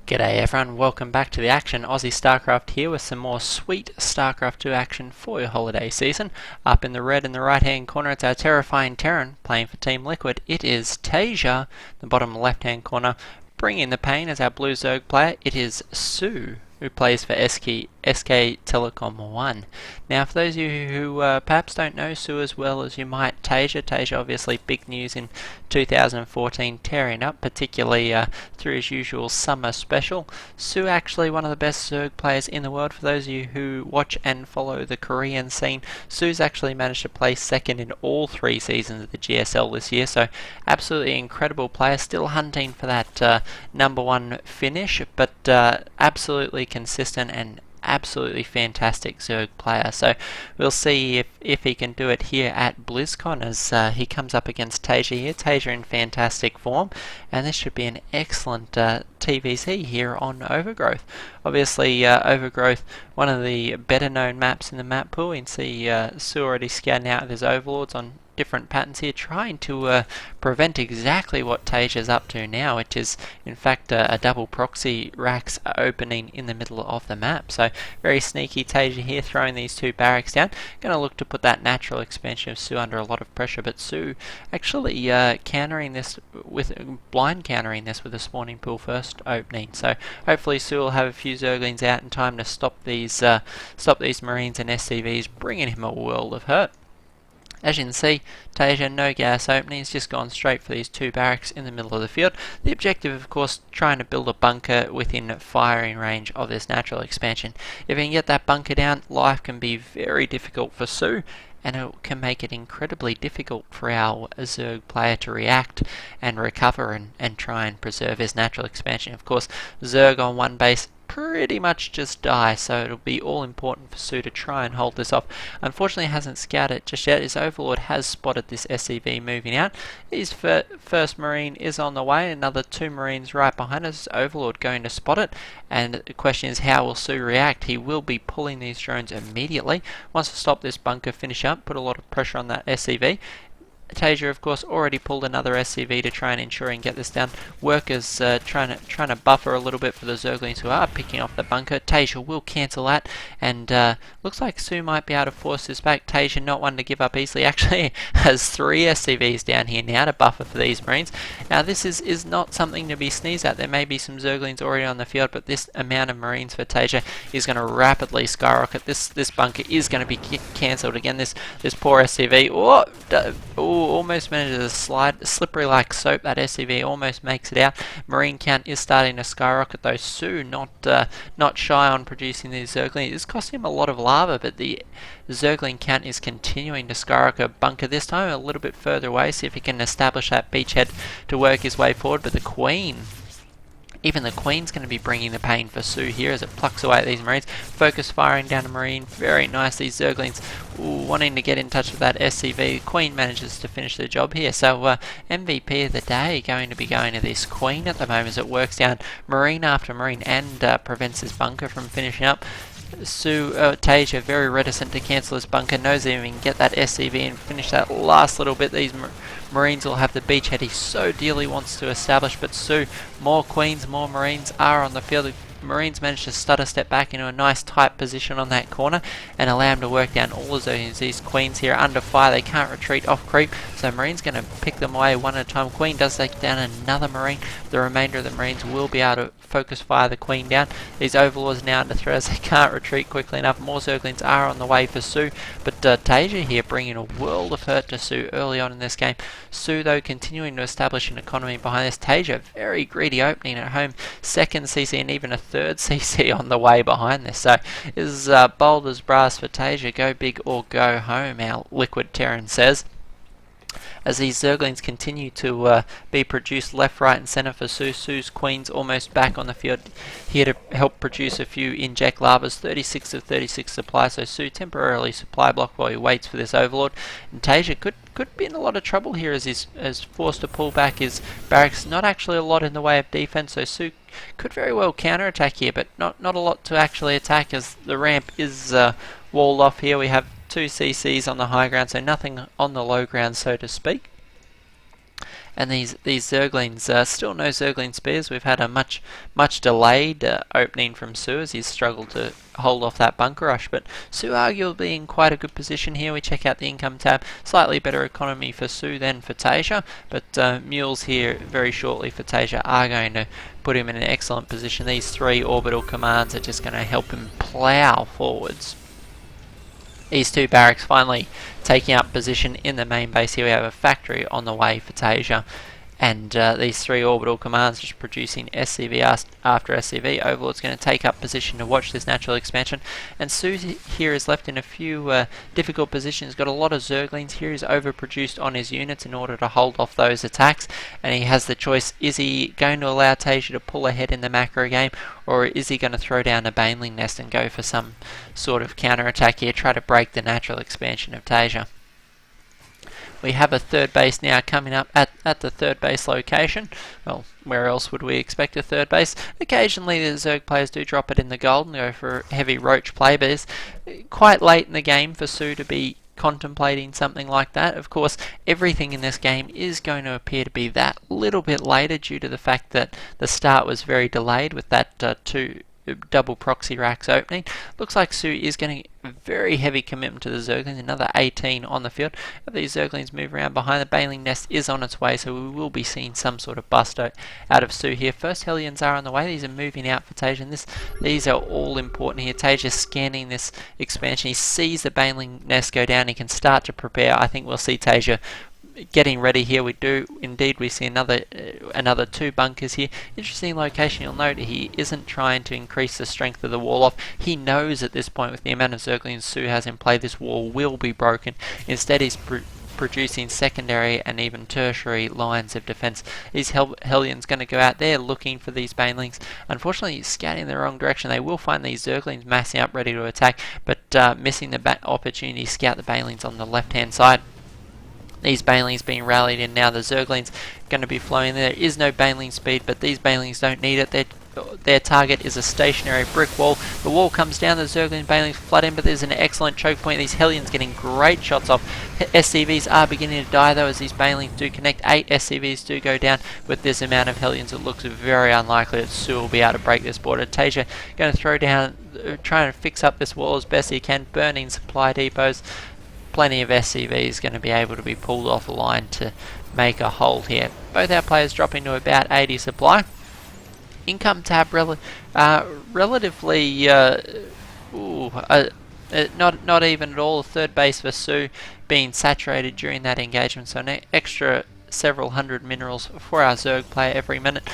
G'day everyone, welcome back to the action. Aussie Starcraft here with some more sweet Starcraft 2 action for your holiday season. Up in the red in the right hand corner it's our terrifying Terran playing for Team Liquid. It is Taeja, the bottom left hand corner. Bringing the pain as our blue Zerg player, it is Sue, who plays for SK Telecom 1. Now for those of you who perhaps don't know Sue as well as you might Taeja obviously big news in 2014 tearing up, particularly through his usual summer special. Sue actually one of the best Zerg players in the world. For those of you who watch and follow the Korean scene, Sue's actually managed to place second in all 3 seasons of the GSL this year, so absolutely incredible player, still hunting for that number 1 finish, but absolutely consistent and absolutely fantastic Zerg player. So we'll see if he can do it here at Blizzcon as he comes up against Taeja here. Taeja in fantastic form, and this should be an excellent TvZ here on Overgrowth. Obviously Overgrowth, one of the better known maps in the map pool. You can see Sue already scouting out his overlords on different patterns here, trying to prevent exactly what Taeja's up to now, which is in fact a double proxy racks opening in the middle of the map. So very sneaky Taeja here, throwing these 2 barracks down. Going to look to put that natural expansion of Sue under a lot of pressure, but Sue actually countering this with blind countering this with a spawning pool first opening. So hopefully Sue will have a few Zerglings out in time to stop these Marines and SCVs, bringing him a world of hurt. As you can see, Taeja, no gas opening, he's just gone straight for these 2 barracks in the middle of the field. The objective, of course, trying to build a bunker within firing range of this natural expansion. If he can get that bunker down, life can be very difficult for Sue, and it can make it incredibly difficult for our Zerg player to react and recover and try and preserve his natural expansion. Of course, Zerg on one base pretty much just die, so it'll be all important for Sue to try and hold this off. Unfortunately hasn't scouted it just yet. His overlord has spotted this SCV moving out. His first marine is on the way, another 2 marines right behind us. His overlord going to spot it, and the question is how will Sue react? He will be pulling these drones immediately. Wants to stop this bunker, finish up, put a lot of pressure on that SCV. Taeja, of course, already pulled another SCV to try and ensure and get this down. Workers trying to buffer a little bit for the Zerglings who are picking off the bunker. Taeja will cancel that, and looks like Sue might be able to force this back. Taeja not one to give up easily. Actually has 3 SCVs down here now to buffer for these Marines. Now this is not something to be sneezed at. There may be some Zerglings already on the field, but this amount of Marines for Taeja is going to rapidly skyrocket. This bunker is going to be cancelled again. This poor SCV. Almost manages to slide, slippery like soap. That SCV almost makes it out. Marine count is starting to skyrocket though. Sue not shy on producing these Zerglings. It's costing him a lot of lava, but the Zergling count is continuing to skyrocket. Bunker this time a little bit further away, see if he can establish that beachhead to work his way forward. But the Queen, even the Queen's going to be bringing the pain for Sue here as it plucks away at these Marines. Focus firing down a Marine. Very nice. These Zerglings wanting to get in touch with that SCV. The Queen manages to finish the job here. So MVP of the day going to be going to this Queen at the moment as it works down Marine after Marine and prevents this bunker from finishing up. Taeja very reticent to cancel this bunker, knows that if he can get that SCV and finish that last little bit, these Marines will have the beachhead he so dearly wants to establish. But Sue, more Queens, more Marines are on the field. The Marines managed to stutter step back into a nice tight position on that corner and allow him to work down all of these Queens here under fire. They can't retreat off creep, so Marine's going to pick them away one at a time. Queen does take down another Marine. The remainder of the Marines will be able to focus fire the Queen down. These Overlords now under threat as they can't retreat quickly enough. More Zerglings are on the way for Sue, but Taeja here bringing a world of hurt to Sue early on in this game. Sue though continuing to establish an economy behind this. Taeja very greedy opening at home, 2nd CC and even a 3rd CC on the way behind this. So this is bold as brass for Taeja. Go big or go home, our LiquidTaeja says. As these Zerglings continue to be produced left, right and centre for Sue. Sue's Queen's almost back on the field here to help produce a few inject lavas. 36 of 36 supply, so Sue temporarily supply block while he waits for this Overlord. And Taeja could be in a lot of trouble here as he's forced to pull back his barracks. Not actually a lot in the way of defense, so Sue could very well counter-attack here, but not a lot to actually attack as the ramp is walled off here. We have 2 CCs on the high ground, so nothing on the low ground, so to speak. And these Zerglings, still no Zergling spears. We've had a much delayed opening from Su as he's struggled to hold off that bunker rush, but Su arguably in quite a good position here. We check out the income tab, slightly better economy for Su than for Taeja, but mules here very shortly for Taeja are going to put him in an excellent position. These 3 orbital commands are just going to help him plough forwards. These 2 barracks finally taking up position in the main base. Here we have a factory on the way for Taeja, and these 3 orbital commands just producing SCV after SCV. Overlord's going to take up position to watch this natural expansion, and Su here is left in a few difficult positions. Got a lot of Zerglings here. He's overproduced on his units in order to hold off those attacks, and he has the choice: is he going to allow Taeja to pull ahead in the macro game, or is he going to throw down a Baneling Nest and go for some sort of counter-attack here, try to break the natural expansion of Taeja? We have a 3rd base now coming up at the 3rd base location. Well, where else would we expect a 3rd base? Occasionally the Zerg players do drop it in the gold and go for a heavy roach play, but it's quite late in the game for Su to be contemplating something like that. Of course, everything in this game is going to appear to be that little bit later due to the fact that the start was very delayed with that 2 double proxy racks opening. Looks like Su is getting a very heavy commitment to the Zerglings, another 18 on the field. If these Zerglings move around behind, the Baneling Nest is on its way, so we will be seeing some sort of bust out of Su here. First Hellions are on the way. These are moving out for Taeja, and these are all important here. Taeja scanning this expansion. He sees the Baneling Nest go down. He can start to prepare. I think we'll see Taeja getting ready here. We do indeed. We see another 2 bunkers here. Interesting location. You'll note he isn't trying to increase the strength of the wall off. He knows at this point, with the amount of Zerglings Su has in play, this wall will be broken. Instead, he's producing secondary and even tertiary lines of defense. These Hellions going to go out there looking for these Banelings. Unfortunately, he's scouting in the wrong direction. They will find these Zerglings massing up ready to attack, but missing the opportunity to scout the Banelings on the left hand side. These Banelings being rallied in now. The Zerglings going to be flowing. There is no Baneling speed, but these Banelings don't need it. Their target is a stationary brick wall. The wall comes down, the Zergling Banelings flood in, but there's an excellent choke point. These Hellions getting great shots off. SCVs are beginning to die though as these Banelings do connect. 8 SCVs do go down. With this amount of Hellions, it looks very unlikely that Su will be able to break this border. Taeja going to throw down, trying to fix up this wall as best he can, burning supply depots. Plenty of SCVs going to be able to be pulled off the line to make a hold here. Both our players dropping to about 80 supply. Income tab relatively not even at all. A 3rd base for Su being saturated during that engagement, so an extra several hundred minerals for our Zerg player every minute.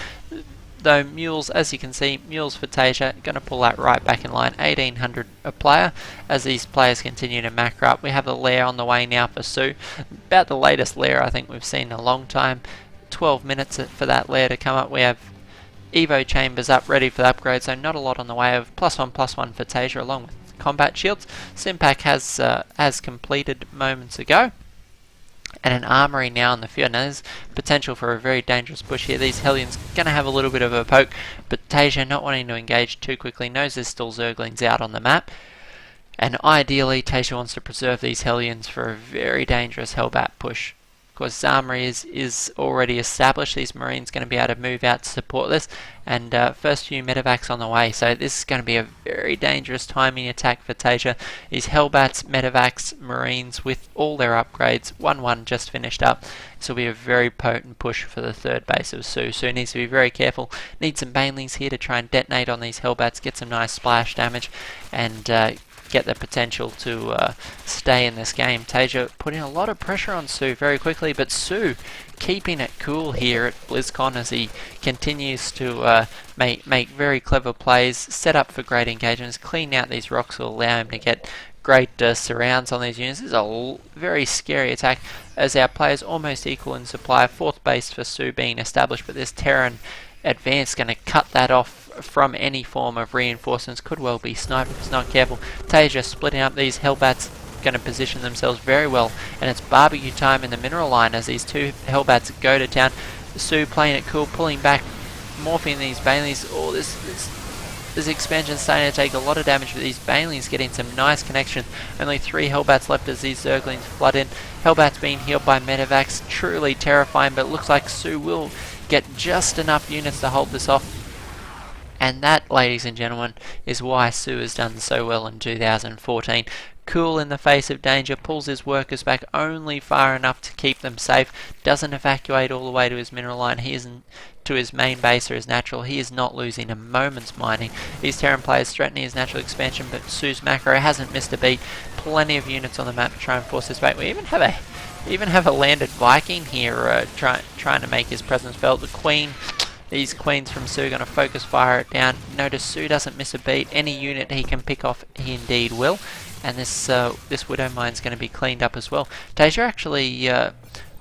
Though mules, as you can see, mules for Taeja, going to pull that right back in line, 1800 a player, as these players continue to macro up. We have the lair on the way now for Su, about the latest lair I think we've seen in a long time. 12 minutes for that lair to come up. We have Evo chambers up ready for the upgrade, so not a lot on the way of +1/+1 for Taeja along with combat shields. Simpack has completed moments ago. And an armory now in the field. Now there's potential for a very dangerous push here. These Hellions going to have a little bit of a poke, but Taeja not wanting to engage too quickly, knows there's still Zerglings out on the map. And ideally, Taeja wants to preserve these Hellions for a very dangerous Hellbat push. Of course, his armory is already established. These Marines going to be able to move out to support this. And first few medevacs on the way. So this is going to be a very dangerous timing attack for Taeja. These Hellbats, medevacs, Marines with all their upgrades. 1-1 just finished up. This will be a very potent push for the 3rd base of Su. Su needs to be very careful. Needs some Banelings here to try and detonate on these Hellbats. Get some nice splash damage. And get the potential to stay in this game. Taeja putting a lot of pressure on Su very quickly, but Su keeping it cool here at Blizzcon as he continues to make very clever plays, set up for great engagements, clean out these rocks will allow him to get great surrounds on these units. This is a very scary attack as our players almost equal in supply. 4th base for Su being established, but this Terran advance going to cut that off from any form of reinforcements. Could well be sniped if it's not careful. Taeja splitting up. These Hellbats going to position themselves very well, and it's barbecue time in the mineral line as these 2 Hellbats go to town. Su playing it cool, pulling back, morphing these Baneleys. Oh, this This expansion's starting to take a lot of damage, but these Banelings getting some nice connections. Only 3 Hellbats left as these Zerglings flood in. Hellbats being healed by Medivacs, truly terrifying, but it looks like Su will get just enough units to hold this off. And that, ladies and gentlemen, is why Su has done so well in 2014. Cool in the face of danger, pulls his workers back only far enough to keep them safe, doesn't evacuate all the way to his mineral line, he isn't to his main base or his natural, he is not losing a moment's mining. These Terran players threatening his natural expansion, but Su's macro hasn't missed a beat. Plenty of units on the map to try and force this back. We even have a landed Viking here trying to make his presence felt. The Queen, these Queens from Su are going to focus fire it down. Notice Su doesn't miss a beat. Any unit he can pick off, he indeed will. And this Widow Mine's going to be cleaned up as well. Taeja actually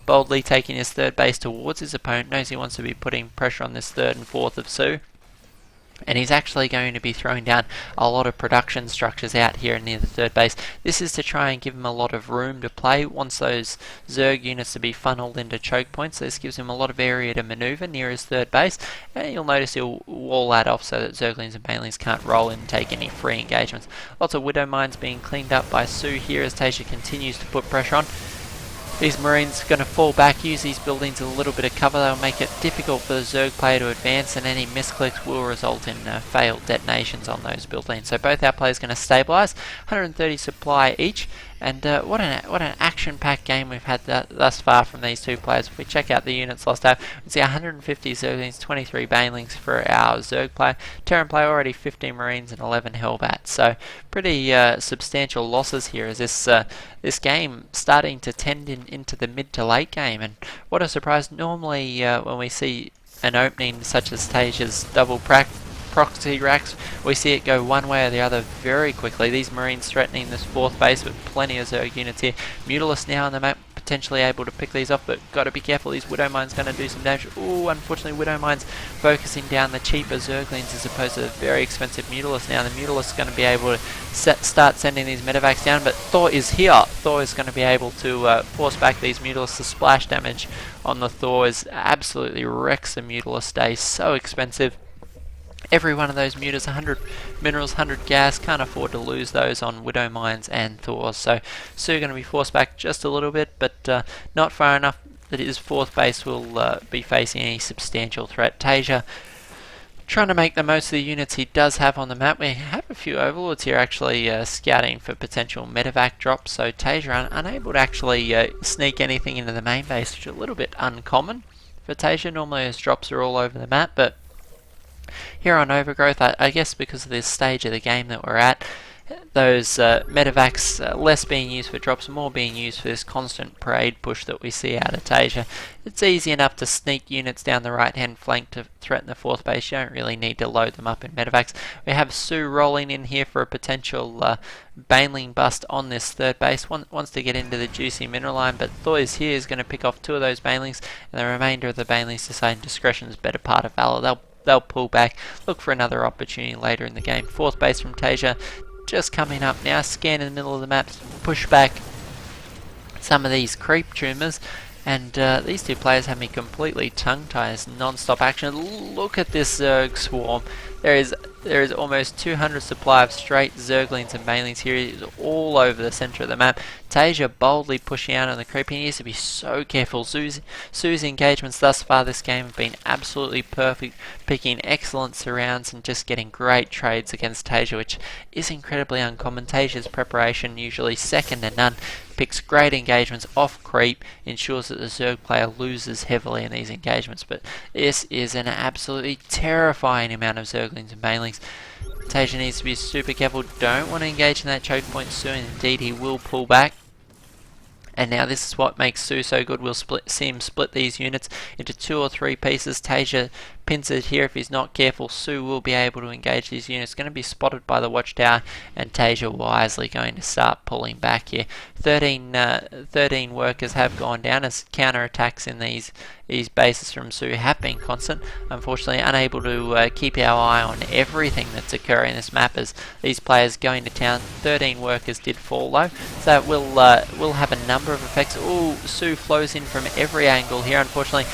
boldly taking his third base towards his opponent, knows he wants to be putting pressure on this third and fourth of Su. And he's actually going to be throwing down a lot of production structures out here near the third base. This is to try and give him a lot of room to play. Wants those Zerg units to be funneled into choke points. So this gives him a lot of area to maneuver near his third base. And you'll notice he'll wall that off so that Zerglings and Banelings can't roll in and take any free engagements. Lots of Widow Mines being cleaned up by Su here as Taeja continues to put pressure on. These Marines are going to fall back, use these buildings a little bit of cover. They'll make it difficult for the Zerg player to advance, and any misclicks will result in failed detonations on those buildings. So both our players are going to stabilise, 130 supply each, and what an action-packed game we've had thus far from these two players. If we check out the units lost out, we see 150 Zerglings, 23 Banelings for our Zerg player. Terran player already 15 Marines and 11 Hellbats. So pretty substantial losses here as this game starting to tend into the mid to late game. And what a surprise! Normally when we see an opening such as Taeja's double proxy racks, we see it go one way or the other very quickly. These Marines threatening this fourth base with plenty of Zerg units here. Mutalisk now on the map, potentially able to pick these off, but got to be careful. These Widow Mines going to do some damage. Ooh, unfortunately Widow Mines focusing down the cheaper Zerglings as opposed to the very expensive Mutalisk. Now the Mutalisk is going to be able to start sending these Medivacs down, but Thor is here. Thor is going to be able to force back these Mutalisks. The splash damage on the Thor is absolutely wrecks the Mutalisk day. So expensive. Every one of those mutas, 100 minerals, 100 gas, can't afford to lose those on Widow Mines and Thors. So Su going to be forced back just a little bit, but not far enough that his fourth base will be facing any substantial threat. Taeja trying to make the most of the units he does have on the map. We have a few Overlords here actually scouting for potential medevac drops, so Taeja unable to actually sneak anything into the main base, which is a little bit uncommon for Taeja. Normally his drops are all over the map, but here on Overgrowth, I guess because of this stage of the game that we're at, those medevacs less being used for drops, more being used for this constant parade push that we see out of Taeja. It's easy enough to sneak units down the right hand flank to threaten the fourth base. You don't really need to load them up in medevacs. We have Su rolling in here for a potential Baneling bust on this third base. Wants to get into the juicy mineral line, but Thois here is going to pick off 2 of those Banelings, and the remainder of the Banelings deciding discretion is better part of valor. They'll pull back, look for another opportunity later in the game. Fourth base from Taeja just coming up now, scan in the middle of the map, push back some of these creep tumors, and these two players have me completely tongue-tied. It's non-stop action. Look at this Zerg swarm. There is almost 200 supply of straight Zerglings and Banelings here. It is all over the center of the map. Taeja boldly pushing out on the creep. He needs to be so careful. Su's engagements thus far this game have been absolutely perfect, picking excellent surrounds and just getting great trades against Taeja, which is incredibly uncommon. Taeja's preparation, usually second to none, picks great engagements off creep, ensures that the Zerg player loses heavily in these engagements. But this is an absolutely terrifying amount of Zerglings and Banelings. Taeja needs to be super careful. Don't want to engage in that choke point soon. Indeed, he will pull back. And now this is what makes Su so good. We'll see him split these units into 2 or 3 pieces. Taeja pins it here. If he's not careful, Su will be able to engage these units. Going to be spotted by the watchtower, and Taeja wisely going to start pulling back here. 13 workers have gone down as counter-attacks in these bases from Su have been constant. Unfortunately, unable to keep our eye on everything that's occurring in this map as these players going to town. 13 workers did fall though, so it will have a number of effects. Ooh, Su flows in from every angle here. Unfortunately,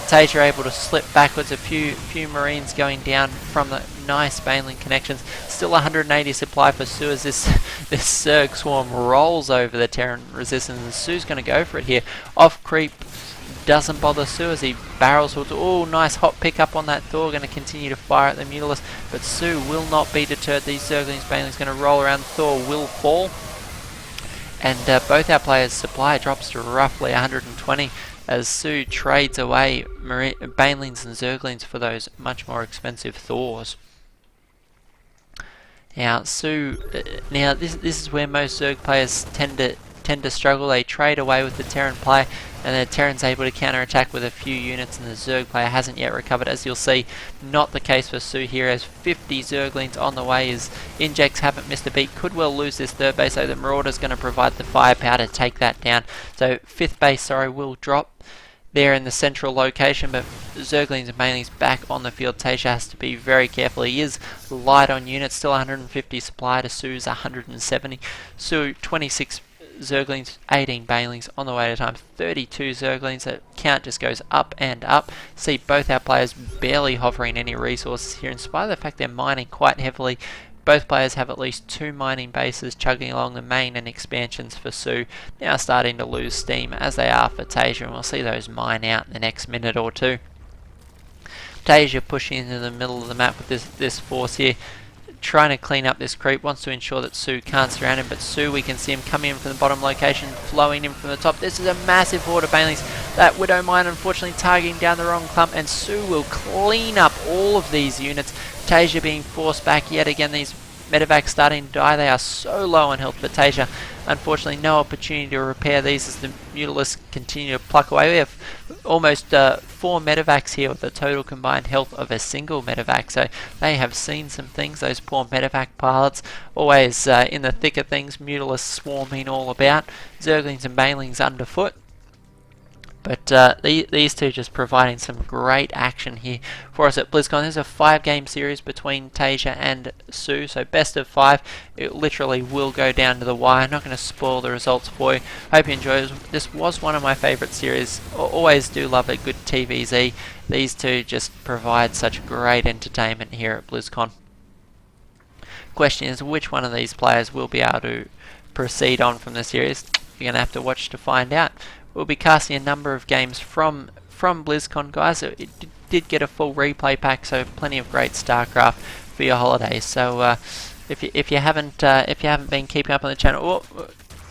Taeja able to slip backwards, a few Marines going down from the nice Baneling connections. Still 180 supply for Su as this Zerg swarm rolls over the Terran resistance, and Su's going to go for it here. Off creep doesn't bother Su as he barrels towards. Oh, nice hot pick up on that Thor, going to continue to fire at the Mutalisk, but Su will not be deterred. These Zerglings, Baneling's going to roll around, Thor will fall, and both our players' supply drops to roughly 120 as Su trades away Banelings and Zerglings for those much more expensive Thors. Now Su, this is where most Zerg players tend to struggle. They trade away with the Terran player, and the Terran's able to counterattack with a few units, and the Zerg player hasn't yet recovered. As you'll see, not the case for Su here, as 50 Zerglings on the way. His injects haven't missed a beat. Could well lose this third base, so the Marauder's going to provide the firepower to take that down. So fifth base, will drop there in the central location, but Zerglings and Banelings back on the field. Taeja has to be very careful. He is light on units, still 150 supply to Su's 170. Su 26 Zerglings, 18 Banelings on the way to time, 32 Zerglings. That count just goes up and up. See both our players barely hovering any resources here, in spite of the fact they're mining quite heavily. Both players have at least 2 mining bases chugging along the main, and expansions for Su now starting to lose steam as they are for Taeja, and we'll see those mine out in the next minute or two. Taeja pushing into the middle of the map with this force here, trying to clean up this creep, wants to ensure that Su can't surround him, but Su, we can see him coming in from the bottom location, flowing in from the top. This is a massive horde of Banelings. That Widow Mine unfortunately targeting down the wrong clump, and Su will clean up all of these units. Taeja being forced back yet again. These medevacs starting to die. They are so low on health for Taeja. Unfortunately, no opportunity to repair these as the Mutalisks continue to pluck away. We have almost 4 medevacs here with a total combined health of a single medevac. So they have seen some things, those poor medevac pilots. Always in the thick of things, Mutalisks swarming all about. Zerglings and Banelings underfoot. But these two just providing some great action here for us at BlizzCon. There's a 5-game series between Taeja and Su, so best of 5. It literally will go down to the wire. I'm not going to spoil the results for you. Hope you enjoy it. This was one of my favourite series. Always do love a good TvZ. These two just provide such great entertainment here at BlizzCon. Question is, which one of these players will be able to proceed on from the series? You're going to have to watch to find out. We'll be casting a number of games from BlizzCon, guys. It did get a full replay pack, so plenty of great Starcraft for your holidays. So if you haven't been keeping up on the channel,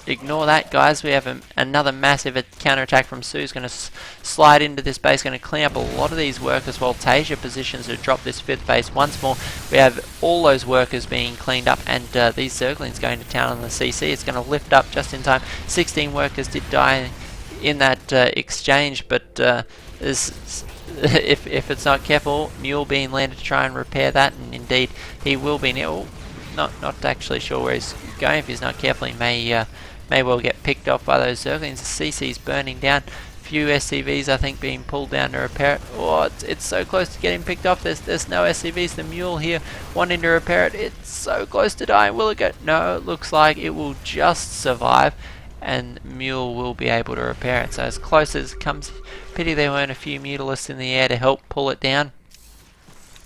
ignore that, guys. We have another massive counterattack from Su. Who's going to slide into this base, going to clean up a lot of these workers, while Taeja positions to drop this 5th base once more. We have all those workers being cleaned up, and these Zerglings going to town on the CC. It's going to lift up just in time. 16 workers did die in that exchange, but if it's not careful, Mule being landed to try and repair that, and indeed he will be now. Not actually sure where he's going. If he's not careful, he may well get picked off by those Zerglings. The CC's burning down. Few SCVs I think being pulled down to repair it. Oh, it's so close to getting picked off. There's no SCVs. The Mule here wanting to repair it. It's so close to dying. Will it go? No, it looks like it will just survive, and Mule will be able to repair it. So as close as it comes. Pity there weren't a few Mutalisks in the air to help pull it down.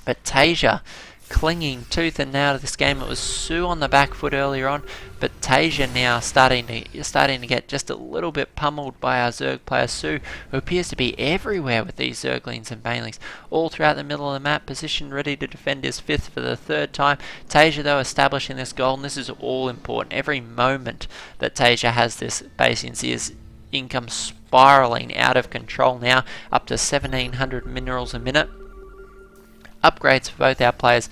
But Taeja clinging tooth and nail to this game. It was Su on the back foot earlier on, but Taeja now starting to get just a little bit pummeled by our Zerg player Su, who appears to be everywhere with these Zerglings and Banelings, all throughout the middle of the map, positioned ready to defend his 5th for the 3rd time. Taeja though establishing this goal, and this is all important. Every moment that Taeja has this base, you can see his income spiraling out of control now, up to 1700 minerals a minute. Upgrades for both our players,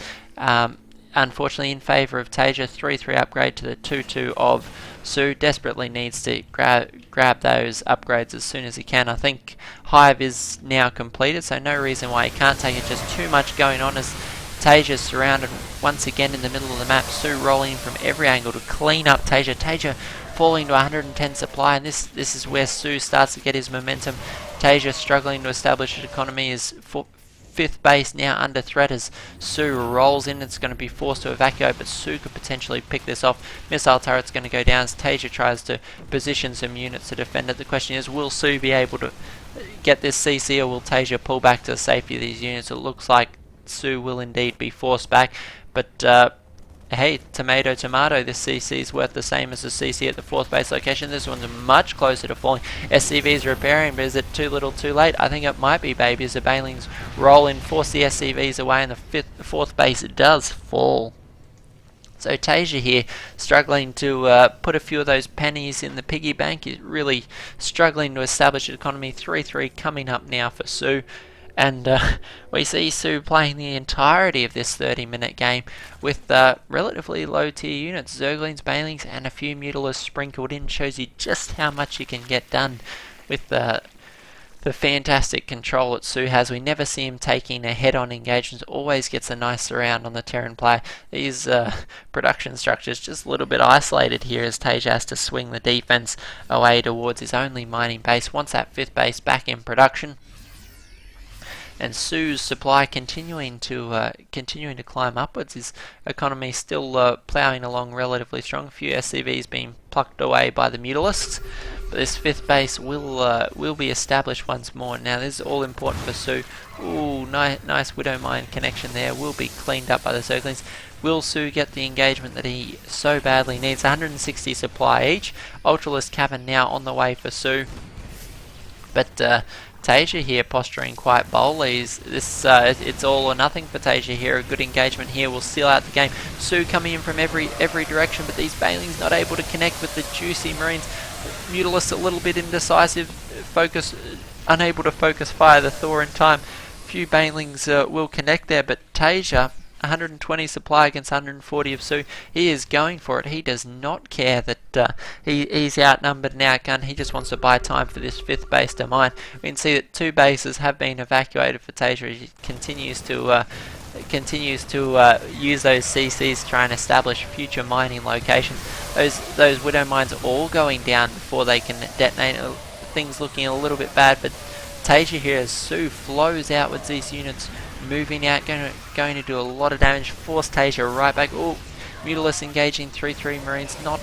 unfortunately in favour of Taeja. 3-3 upgrade to the 2-2 of Su. Desperately needs to grab those upgrades as soon as he can. I think Hive is now completed, so no reason why he can't take it. Just too much going on as Taeja's surrounded once again in the middle of the map. Su rolling from every angle to clean up Taeja. Taeja falling to 110 supply, and this is where Su starts to get his momentum. Taeja struggling to establish an economy. Is 5th base now under threat as Su rolls in. It's going to be forced to evacuate, but Su could potentially pick this off. Missile turret's going to go down as Taeja tries to position some units to defend it. The question is, will Su be able to get this CC, or will Taeja pull back to the safety of these units? It looks like Su will indeed be forced back, but hey, tomato, this CC is worth the same as the CC at the 4th base location. This one's much closer to falling. SCV is repairing, but is it too little too late? I think it might be, baby, as the Banelings roll in, force the SCVs away, and the 4th base does fall. So Taeja here, struggling to put a few of those pennies in the piggy bank, is really struggling to establish an economy. 3-3 coming up now for Su. And we see Su playing the entirety of this 30-minute game with relatively low tier units, Zerglings, Banelings, and a few Mutilas sprinkled in. Shows you just how much you can get done with the fantastic control that Su has. We never see him taking a head-on engagement. Always gets a nice surround on the Terran player. These production structures just a little bit isolated here as Taeja has to swing the defense away towards his only mining base. Wants that 5th base back in production. And Su's supply continuing to climb upwards. His economy still ploughing along relatively strong. A few SCVs being plucked away by the Mutalisks, but this 5th base will be established once more. Now this is all important for Su. Ooh, nice Widow Mine connection there. Will be cleaned up by the Zerglings. Will Su get the engagement that he so badly needs? 160 supply each. Ultralisk Cavern now on the way for Su, but Taeja here posturing quite boldly. It's all or nothing for Taeja here. A good engagement here will seal out the game. Su coming in from every direction, but these Banelings not able to connect with the juicy Marines. Mutalisk a little bit indecisive, unable to focus fire the Thor in time. Few Banelings will connect there, but Taeja, 120 supply against 140 of Su. He is going for it. He does not care that he's outnumbered and outgunned. He just wants to buy time for this 5th base to mine. We can see that 2 bases have been evacuated for Taeja. He continues to use those CCs to try and establish future mining locations. Those Widow Mines are all going down before they can detonate. Things looking a little bit bad, but Taeja here as Su flows outwards, these units moving out, going to do a lot of damage. Force Taeja right back. Oh, Mutalisk engaging 3-3 Marines, not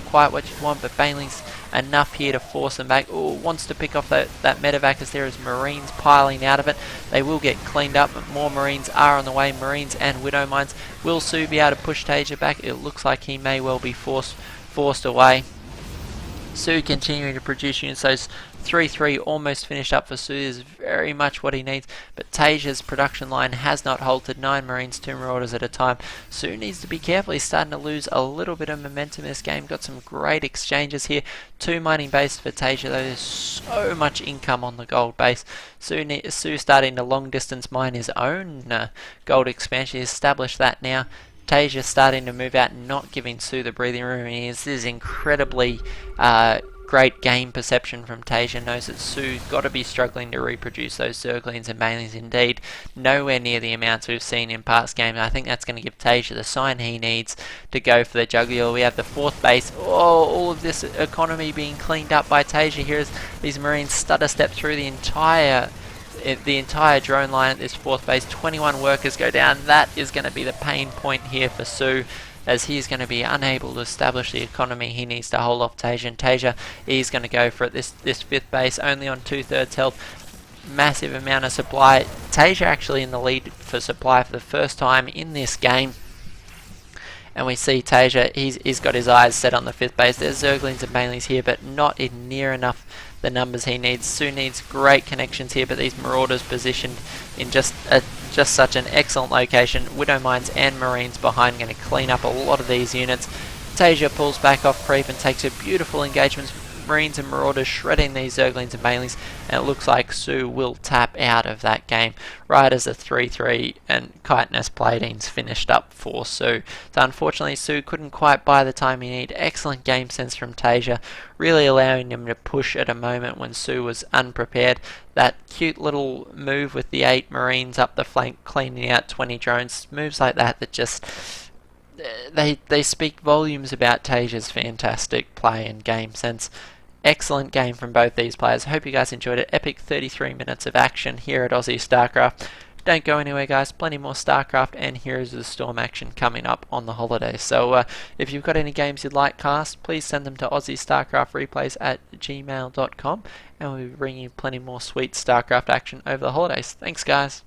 quite what you want, but Banelings enough here to force them back. Oh, wants to pick off that medevac as there is Marines piling out of it. They will get cleaned up, but more Marines are on the way. Marines and Widow Mines. Will Su be able to push Taeja back? It looks like he may well be forced away. Su continuing to produce units. Those 3-3 almost finished up for Su is very much what he needs, but Taeja's production line has not halted. 9 Marines, 2 Marauders at a time. Su needs to be careful. He's starting to lose a little bit of momentum in this game. Got some great exchanges here. 2 mining bases for Taeja, though. There's so much income on the gold base. Su starting to long distance mine his own gold expansion. He's established that now. Taeja starting to move out and not giving Su the breathing room. This is incredibly great game perception from Taeja. Knows that Su's got to be struggling to reproduce those Zerglings and Banelings. Indeed, nowhere near the amounts we've seen in past games. I think that's going to give Taeja the sign he needs to go for the jugular. We have the 4th base. Oh, all of this economy being cleaned up by Taeja here as these Marines stutter step through the entire drone line at this 4th base. 21 workers go down. That is going to be the pain point here for Su, as he's going to be unable to establish the economy. He needs to hold off Taeja, and Taeja, he's going to go for it. This 5th base only on 2/3 health. Massive amount of supply. Taeja actually in the lead for supply for the first time in this game. And we see Taeja, he's got his eyes set on the 5th base. There's Zerglings and Banelings here, but not in near enough the numbers he needs. Su needs great connections here, but these Marauders positioned in just such an excellent location. Widow Mines and Marines behind going to clean up a lot of these units. Taeja pulls back off creep and takes a beautiful engagement. Marines and Marauders shredding these Zerglings and Banelings, and it looks like Su will tap out of that game right as the 3-3 and chitinous platings finished up for Su. So unfortunately Su couldn't quite buy the time he needed. Excellent game sense from Taeja, really allowing him to push at a moment when Su was unprepared. That cute little move with the 8 Marines up the flank cleaning out 20 drones, moves like that just they speak volumes about Taeja's fantastic play and game sense. Excellent game from both these players. Hope you guys enjoyed it. Epic 33 minutes of action here at Aussie StarCraft. Don't go anywhere, guys. Plenty more StarCraft and Heroes of the Storm action coming up on the holidays. So if you've got any games you'd like cast, please send them to aussiestarcraftreplays@gmail.com, and we'll be bringing you plenty more sweet StarCraft action over the holidays. Thanks, guys.